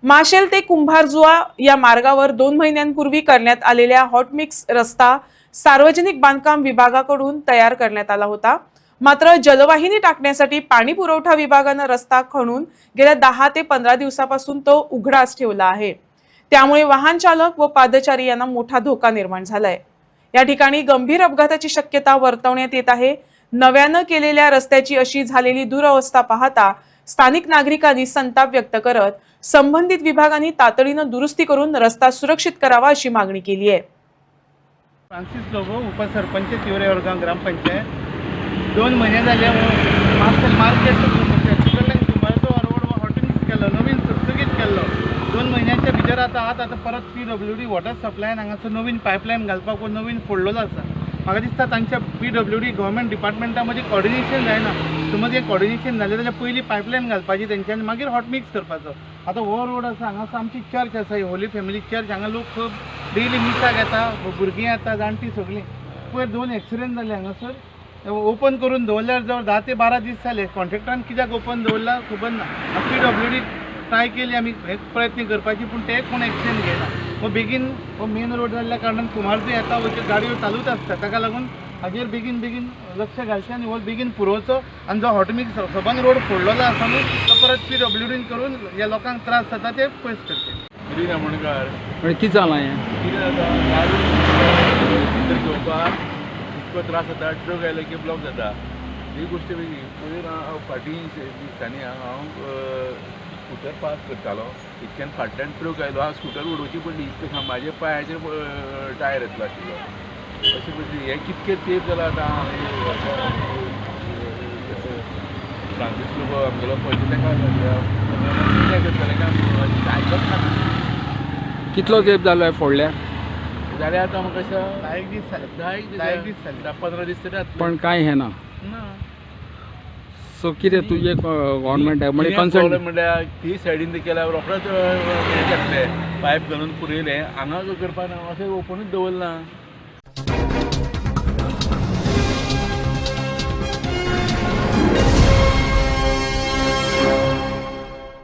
माशेल ते कुंभारजुआ या मार्गावर 2 महिन्यांपूर्वी करण्यात आलेल्या हॉटमिक्स रस्ता सार्वजनिक बांधकाम विभागाकडून तयार करण्यात आला होता। मात्र जलवाहिनी टाकण्यासाठी पाणी पुरवठा विभागाने रस्ता खणून गेल्या 10 ते 15 दिवसापासून तो उघडाच ठेवला आहे। त्यामुळे वाहन चालक व पादचारी यांना मोठा धोका निर्माण झालाय। या ठिकाणी गंभीर अपघाताची शक्यता वर्तवण्यात येत आहे। नव्याने केलेल्या रस्त्याची अशी झालेली दुरवस्था पाहता स्थानिक नागरिकांनी संताप व्यक्त करत संबंधित विभागांनी तातडीने दुरुस्ती करून रस्ता सुरक्षित करावा अशी मागणी केली आहे। फ्रांसिस लोबो उपसरपंच तिवरे वर्गांव ग्रामपंचायत 2 महिने झाले मार्केट रोड हॉटिंग्स केलो नवीन सुटसुगीत केलो 2 महिन्यांच्या भितर आता परत PWD वॉटर सप्लायन हांगासर नवीन पायपलायन घालपाक नवीन फोडलेलो आसा। म्हाका दिसता तांच्या PWD गव्हर्मेंट डिपार्टमेंटा मदीं कॉर्डिनेशन जायना। समज हे कॉर्डिनेशन जालें जाल्यार पयलीं पायपलायन घालपाची तेंच्यांनी मागीर हॉट मिक्स करपाचो। आतां हो रोड आसा हांगासर आमची चर्च आसा होली फॅमिली चर्च हांगा लोक खूब डेली मिसाक येता भुरगीं येता जाणटी सगळीं। पयर 2 एक्सिडेंट जाले हांगासर ओपन करून दवरल्यार जवळ 10 ते 12 दीस जाले। कॉन्ट्रॅक्टरान कित्याक ओपन दवरला खबर ना। PWD ट्राय केली आमी एक प्रयत्न करपाची पूण ते कोण एक्शन घेयना। हो बेगीन हो मेन रोड जाल्ल्या कारणान कुमारजुआ येता वयता गाडयो चालूच आसता ताका लागून हाजेर बेगीन लक्ष घालचें आनी हो बेगीन पुरोवचो आनी जो हॉटमिक्स सबंद रोड फोडलेलो आसा न्हू तो परत PWDन करून ह्या लोकांक त्रास जाता ते पयस करचे। गिरीश आमोणकार कितें जालां हें? कितें जाता गाडी भितर घेवपाक इतको त्रास जाता ट्रक आयले की ब्लॉक जाता ही गोश्ट वेगळी। पयर हांव फाटीं दिसांनी हांव स्कूटर पास करतालो इतक्यान फाटल्यान ट्रक आयलो हांव स्कूटर उडोवची पडली इतकें म्हाज्या पांयाचेर टायर येतलो आशिल्लो अशें पडली। हें कितकें तेंप जाला आतां फ्रांसीस लोबो आमगेलो पयलीं ताका कितें करतलें काय आयकत ना। कितलो तेंप जालो फोडल्या? जाल्यार आतां म्हाका अशें 10 दीस जाले 15 दीस तरी जातले। पण कांय हें ना। सो कितें तुजें गव्हर्मेंट म्हणजे कन्सर्न म्हणल्यार ती सायडीन केल्यार रोखडोच हें घेतलें पायप घालून पुरयलें हांगा करपाक ना अशें ओपनूच दवरलां।